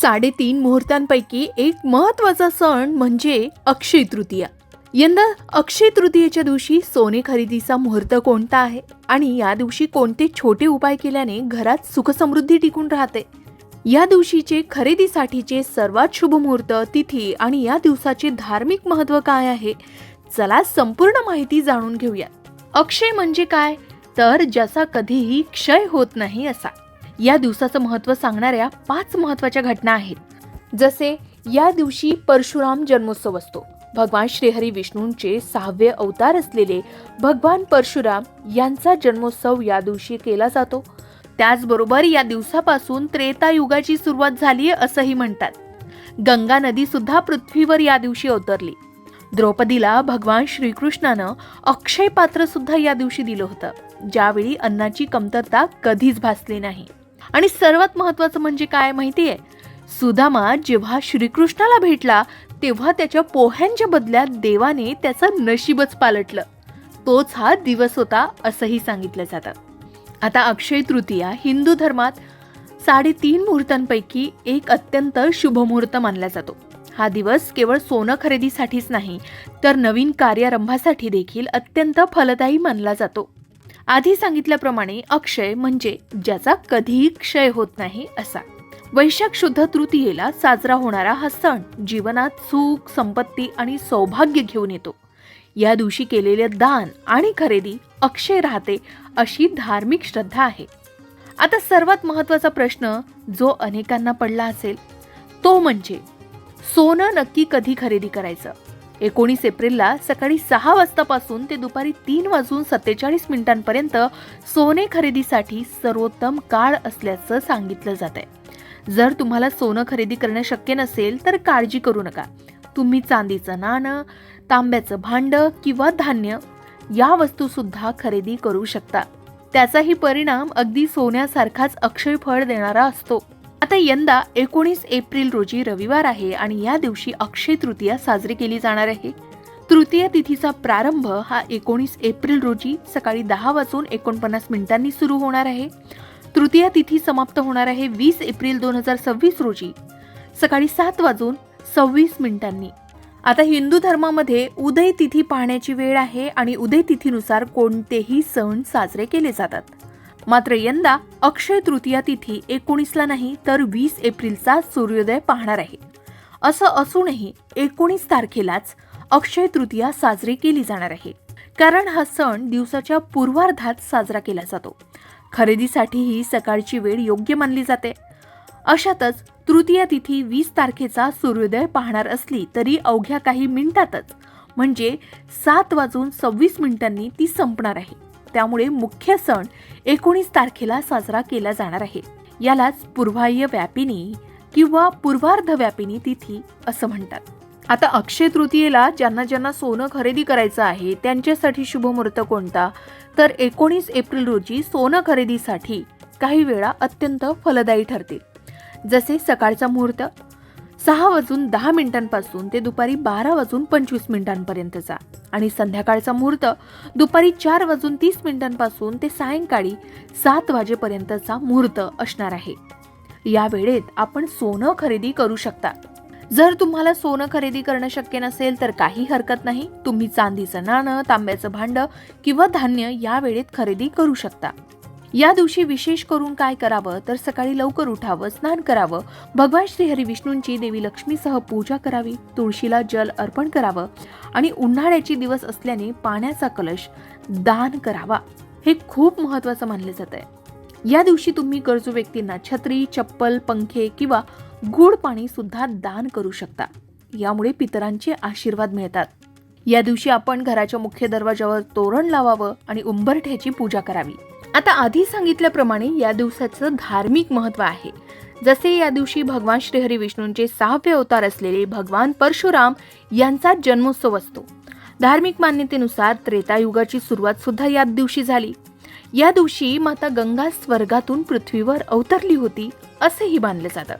3.5 मुहूर्तांपैकी एक महत्त्वाचा सण म्हणजे अक्षय तृतीया. यंदा अक्षय तृतीयेच्या दिवशी सोने खरेदीचा मुहूर्त कोणता आहे आणि या दिवशी कोणते छोटे उपाय केल्याने घरात सुखसमृद्धी टिकून राहते. या दिवशीचे खरेदीसाठीचे सर्वात शुभ मुहूर्त, तिथी आणि या दिवसाचे धार्मिक महत्त्व काय आहे, चला संपूर्ण माहिती जाणून घेऊया. अक्षय म्हणजे काय, तर ज्याचा कधीही क्षय होत नाही असा. या दिवसाचं महत्त्व सांगणाऱ्या 5 महत्त्वाच्या घटना आहेत. जसे या दिवशी परशुराम जन्मोत्सव असतो. भगवान श्रीहरी विष्णूंचे 6वे अवतार असलेले भगवान परशुराम यांचा जन्मोत्सव या दिवशी केला जातो. त्याचबरोबर या दिवसापासून त्रेतायुगाची सुरुवात झाली असंही म्हणतात. गंगा नदी सुद्धा पृथ्वीवर या दिवशी अवतरली. द्रौपदीला भगवान श्रीकृष्णानं अक्षय पात्र सुद्धा या दिवशी दिलं होतं, ज्यावेळी अन्नाची कमतरता कधीच भासली नाही. आणि सर्वात महत्त्वाचं म्हणजे काय माहितीये, सुदामा जेव्हा श्रीकृष्णाला भेटला तेव्हा त्याच्या पोह्यांच्या बदल्यात देवाने त्याचं नशीबच पालटलं. तोच हा दिवस होता असंही सांगितलं जातं. आता अक्षय तृतीया हिंदू धर्मात 3.5 मुहूर्तांपैकी एक अत्यंत शुभ मुहूर्त मानला जातो. हा दिवस केवळ सोनं खरेदीसाठीच नाही, तर नवीन कार्यारंभासाठी देखील अत्यंत फलदायी मानला जातो. आधी सांगितल्याप्रमाणे अक्षय म्हणजे ज्याचा कधीही क्षय होत नाही असा. वैशाख शुद्ध तृतीयेला साजरा होणारा हा सण जीवनात सुख, संपत्ती आणि सौभाग्य घेऊन येतो. या दिवशी केलेले दान आणि खरेदी अक्षय राहते अशी धार्मिक श्रद्धा आहे. आता सर्वात महत्त्वाचा प्रश्न जो अनेकांना पडला असेल तो म्हणजे सोनं नक्की कधी खरेदी करायचं. 19 एप्रिलला सकाळी 6 वाजतापासून ते दुपारी 3:47 सोने खरेदीसाठी सर्वोत्तम काळ असल्याचं सांगितलं जात आहे. जर तुम्हाला सोनं खरेदी करणं शक्य नसेल तर काळजी करू नका. तुम्ही चांदीचं नाणं, तांब्याचं भांडं किंवा धान्य या वस्तू सुद्धा खरेदी करू शकता. त्याचाही परिणाम अगदी सोन्यासारखाच अक्षय फळ देणारा असतो. आता यंदा 19 एप्रिल रोजी रविवार आहे आणि या दिवशी अक्षय तृतीया साजरी केली जाणार आहे. तृतीय तिथीचा प्रारंभ हा 19 एप्रिल रोजी सकाळी 10:49 सुरू होणार आहे. तृतीय तिथी समाप्त होणार आहे 20 एप्रिल 2026 रोजी सकाळी 7:26. आता हिंदू धर्मामध्ये उदय तिथी पाहण्याची वेळ आहे आणि उदय तिथीनुसार कोणतेही सण साजरे केले जातात. मात्र यंदा अक्षय तृतीया तिथी 19ला नाही तर 20 एप्रिलचा सूर्योदय पाहणार आहे. असं असूनही 19 तारखेलाच अक्षय तृतीया साजरी केली जाणार आहे, कारण हा सण दिवसाच्या पूर्वार्धात साजरा केला जातो. खरेदीसाठीही सकाळची वेळ योग्य मानली जाते. अशातच तृतीया तिथी 20 तारखेचा सूर्योदय पाहणार असली तरी अवघ्या काही मिनिटातच म्हणजे 7:26 ती संपणार आहे. त्यामुळे मुख्य सण 19 तारखेला साजरा केला जाणार आहे. यालाच पूर्वाह्य व्यापिनी किंवा पूर्वार्ध व्यापिनी तिथी असं म्हणतात. आता अक्षय तृतीयेला ज्यांना सोनं खरेदी करायचं आहे त्यांच्यासाठी शुभ मुहूर्त कोणता, तर 19 एप्रिल रोजी सोनं खरेदीसाठी काही वेळा अत्यंत फलदायी ठरतील. जसे सकाळचा मुहूर्त 6:10 ते दुपारी 12:25 आणि संध्याकाळचा मुहूर्त दुपारी 4:30 ते सायंकाळी 7 वाजेपर्यंतचा मुहूर्त असणार आहे. या वेळेत आपण सोनं खरेदी करू शकता. जर तुम्हाला सोनं खरेदी करणं शक्य नसेल तर काही हरकत नाही. तुम्ही चांदीचं नाणं, तांब्याचं भांडं किंवा धान्य या वेळेत खरेदी करू शकता. या दिवशी विशेष करून काय करावं, तर सकाळी लवकर उठावं, स्नान करावं, भगवान श्रीहरी विष्णूंची देवी लक्ष्मीसह पूजा करावी, तुळशीला जल अर्पण करावं आणि उन्हाळ्याचे दिवस असल्याने पाण्याचा कलश दान करावा. हे खूप महत्त्वाचं मानलं जात आहे. या दिवशी तुम्ही गरजू व्यक्तींना छत्री, चप्पल, पंखे किंवा गोड पाणी सुद्धा दान करू शकता. यामुळे पितरांचे आशीर्वाद मिळतात. या दिवशी आपण घराच्या मुख्य दरवाजावर तोरण लावावं आणि उंबरठ्याची पूजा करावी. आता आधी सांगितल्याप्रमाणे या दिवसाचं धार्मिक महत्त्व आहे. जसे या दिवशी भगवान श्रीहरी विष्णूंचे 6वे अवतार असलेले भगवान परशुराम यांचा जन्मोत्सव असतो. धार्मिक मान्यतेनुसार त्रेतायुगाची सुरुवात सुद्धा या दिवशी झाली. या दिवशी माता गंगा स्वर्गातून पृथ्वीवर अवतरली होती असेही मानलं जातं.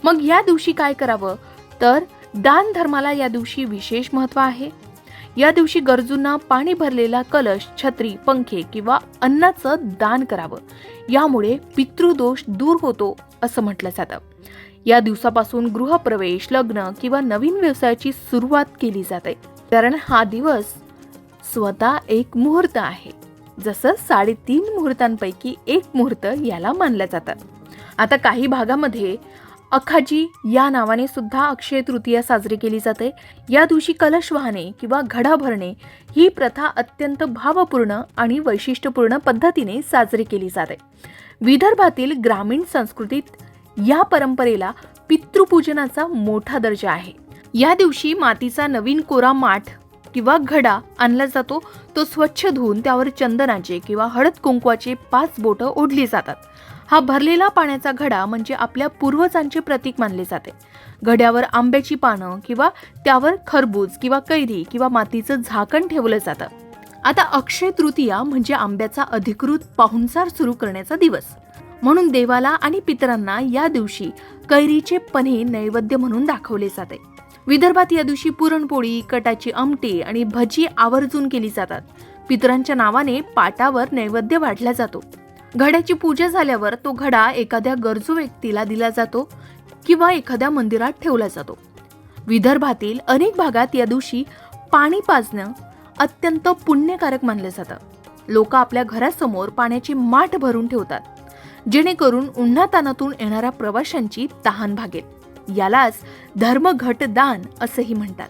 मग या दिवशी काय करावं, तर दान धर्माला या दिवशी विशेष महत्त्व आहे. या दिवशी गरजूंना पाणी भरलेला कलश, छत्री, पंखे किंवा अन्नाचं दान करावं. यामुळे पितृदोष दूर होतो असं म्हटलं जातं. या दिवसापासून गृहप्रवेश, लग्न किंवा नवीन व्यवसायाची सुरुवात केली जाते, कारण हा दिवस स्वतः एक मुहूर्त आहे. जसं 3.5 मुहूर्तांपैकी एक मुहूर्त याला मानलं जातं. आता काही भागामध्ये अखाजी या नावाने सुद्धा अक्षय तृतीया साजरी केली जाते. या दिवशी कलश वाहने किंवा घडा भरणे ही प्रथा अत्यंत भावपूर्ण आणि वैशिष्ट्यपूर्ण पद्धतीने साजरी केली जाते. विदर्भातील ग्रामीण संस्कृतीत या परंपरेला पितृपूजनाचा मोठा दर्जा आहे. या दिवशी मातीचा नवीन कोरा माठ किंवा घडा आणला जातो. तो स्वच्छ धुवून त्यावर चंदनाचे किंवा हळद कुंकवाचे 5 बोटं ओढली जातात. हा भरलेला पाण्याचा घडा म्हणजे आपल्या पूर्वजांचे प्रतीक मानले जाते. घड्यावर आंब्याची पानं किंवा त्यावर खरबूज किंवा कैरी किंवा मातीचं झाकण ठेवलं जातं. आता अक्षय तृतीया म्हणजे आंब्याचा अधिकृत पाहुणचार सुरू करण्याचा दिवस. म्हणून देवाला आणि पितरांना या दिवशी कैरीचे पन्हे नैवेद्य म्हणून दाखवले जाते. विदर्भात या दिवशी पुरणपोळी, कटाची आमटी आणि भजी आवर्जून केली जातात. पितरांच्या नावाने पाटावर नैवेद्य वाढला जातो. घड्याची पूजा झाल्यावर तो घडा एखाद्या गरजू व्यक्तीला दिला जातो किंवा एखाद्या मंदिरात ठेवला जातो. विदर्भातील अनेक भागात या दिवशी पाणी पाजणं अत्यंत पुण्यकारक मानलं जातं. लोक आपल्या घरासमोर पाण्याची माठ भरून ठेवतात, जेणेकरून उन्हातानातून येणाऱ्या प्रवाशांची तहान भागेल. यालाच धर्मघट दान असंही म्हणतात.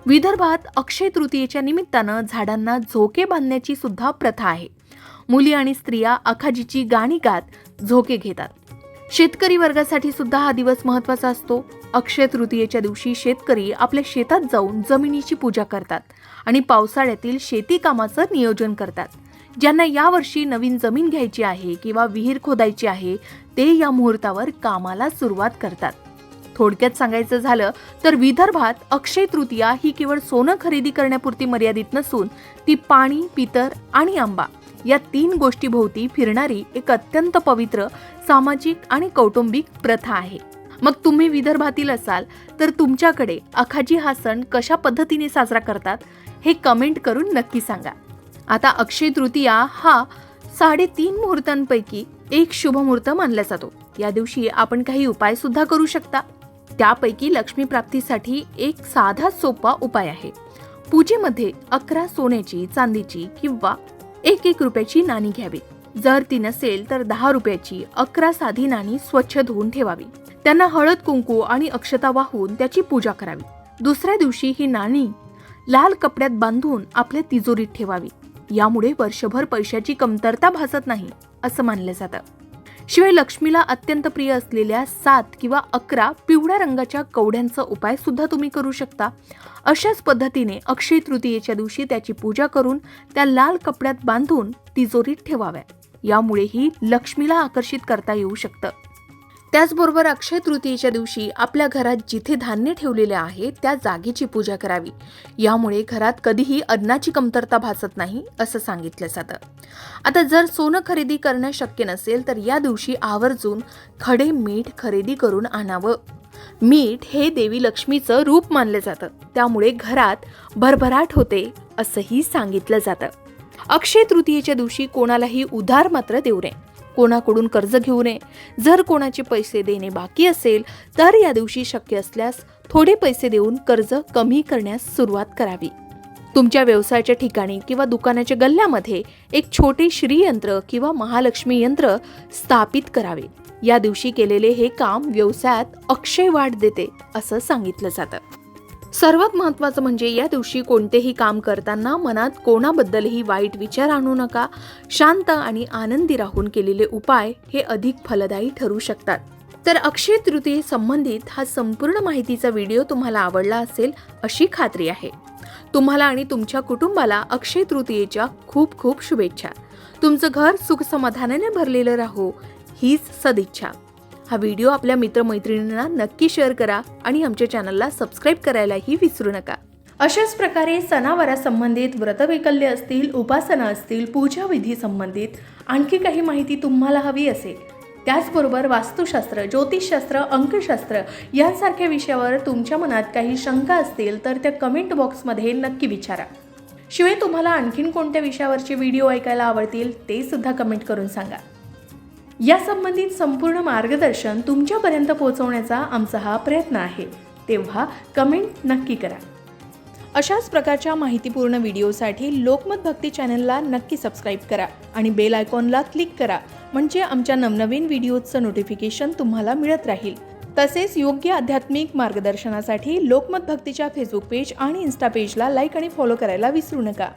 विदर्भात अक्षय तृतीयेच्या निमित्तानं झाडांना झोके बांधण्याची सुद्धा प्रथा आहे. मुली आणि स्त्रिया अखाजीची गाणी गात झोके घेतात. शेतकरी वर्गासाठी सुद्धा हा दिवस महत्त्वाचा असतो. अक्षय तृतीयेच्या दिवशी शेतकरी आपल्या शेतात जाऊन जमिनीची पूजा करतात आणि पावसाळ्यातील शेती कामाचं नियोजन करतात. ज्यांना यावर्षी नवीन जमीन घ्यायची आहे किंवा विहीर खोदायची आहे, ते या मुहूर्तावर कामाला सुरुवात करतात. थोडक्यात सांगायचं झालं तर विदर्भात अक्षय तृतीया ही केवळ सोनं खरेदी करण्यापुरती मर्यादित नसून ती पाणी, पितर आणि आंबा या 3 गोष्टीभोवती फिरणारी एक अत्यंत पवित्र सामाजिक आणि कौटुंबिक प्रथा आहे. मग तुम्ही विदर्भातील असाल तर तुमच्याकडे अखाजी हा सण कशा पद्धतीने साजरा करतात हे कमेंट करून नक्की सांगा. आता अक्षय तृतीया हा 3.5 मुहूर्तांपैकी एक शुभ मुहूर्त मानला जातो. या दिवशी आपण काही उपाय सुद्धा करू शकता. त्यापैकी लक्ष्मी प्राप्तीसाठी एक साधा सोपा उपाय आहे. पूजेमध्ये 11 सोन्याची, चांदीची किंवा 1 रुपयाची नाणी घ्यावी. जर ती नसेल तर 10 रुपयाची 11 साधी नाणी स्वच्छ धुवून ठेवावी. त्यांना हळद कुंकू आणि अक्षता वाहून त्याची पूजा करावी. दुसऱ्या दिवशी ही नाणी लाल कपड्यात बांधून आपल्या तिजोरीत ठेवावी. यामुळे वर्षभर पैशाची कमतरता भासत नाही असं मानलं जातं. शिवाय लक्ष्मीला अत्यंत प्रिय असलेल्या 7 किंवा 11 पिवळ्या रंगाच्या कवड्यांचा उपाय सुद्धा तुम्ही करू शकता. अशाच पद्धतीने अक्षय तृतीयेच्या दिवशी त्याची पूजा करून त्या लाल कपड्यात बांधून तिजोरीत ठेवाव्या. यामुळेही लक्ष्मीला आकर्षित करता येऊ शकतं. त्याचबरोबर अक्षय तृतीयेच्या दिवशी आपल्या घरात जिथे धान्य ठेवलेले आहे त्या जागेची पूजा करावी. यामुळे घरात कधीही अन्नाची कमतरता भासत नाही असं सांगितलं जातं. आता जर सोनं खरेदी करणं शक्य नसेल तर या दिवशी आवर्जून खडे मीठ खरेदी करून आणावं. मीठ हे देवी लक्ष्मीचं रूप मानलं जातं, त्यामुळे घरात भरभराट होते असंही सांगितलं जातं. अक्षय तृतीयेच्या दिवशी कोणालाही उधार मात्र देऊ नये. कोणाकडून कर्ज घेऊ नये. जर कोणाचे पैसे देणे बाकी असेल तर या दिवशी शक्य असल्यास थोडे पैसे देऊन कर्ज कमी करण्यास सुरुवात करावी. तुमच्या व्यवसायाच्या ठिकाणी किंवा दुकानाच्या गल्ल्यामध्ये एक छोटे श्रीयंत्र किंवा महालक्ष्मी यंत्र स्थापित करावे. या दिवशी केलेले हे काम व्यवसायात अक्षय वाढ देते असं सांगितलं जातं. सर्वात महत्त्वाचं म्हणजे या दिवशी कोणतेही काम करताना मनात कोणाबद्दलही वाईट विचार आणू नका. शांत आणि आनंदी राहून केलेले उपाय हे अधिक फलदायी ठरू शकतात. तर अक्षय तृतीये संबंधित हा संपूर्ण माहितीचा व्हिडिओ तुम्हाला आवडला असेल अशी खात्री आहे. तुम्हाला आणि तुमच्या कुटुंबाला अक्षय तृतीयेच्या खूप खूप शुभेच्छा. तुमचं घर सुख समाधानाने भरलेलं राहो हीच सदिच्छा. हा व्हिडिओ आपल्या मित्रमैत्रिणींना नक्की शेअर करा आणि आमच्या चॅनलला सबस्क्राईब करायलाही विसरू नका. अशाच प्रकारे सणावारा संबंधित व्रतवैकल्य असतील, उपासना असतील, पूजाविधी संबंधित आणखी काही माहिती तुम्हाला हवी असेल, त्याचबरोबर वास्तुशास्त्र, ज्योतिषशास्त्र, अंकशास्त्र यांसारख्या विषयावर तुमच्या मनात काही शंका असतील तर त्या कमेंट बॉक्समध्ये नक्की विचारा. शिवाय तुम्हाला आणखीन कोणत्या विषयावरचे व्हिडिओ ऐकायला आवडतील ते सुद्धा कमेंट करून सांगा. या संबंधित संपूर्ण मार्गदर्शन तुमच्यापर्यंत पोहोचवण्याचा आमचा हा प्रयत्न आहे, तेव्हा कमेंट नक्की करा. अशाच प्रकारच्या माहितीपूर्ण व्हिडिओसाठी लोकमत भक्ती चॅनलला नक्की सबस्क्राईब करा आणि बेल आयकॉनला क्लिक करा, म्हणजे आमच्या नवनवीन व्हिडिओचं नोटिफिकेशन तुम्हाला मिळत राहील. तसेच योग्य आध्यात्मिक मार्गदर्शनासाठी लोकमत भक्तीच्या फेसबुक पेज आणि इन्स्टा पेजला लाईक आणि फॉलो करायला विसरू नका.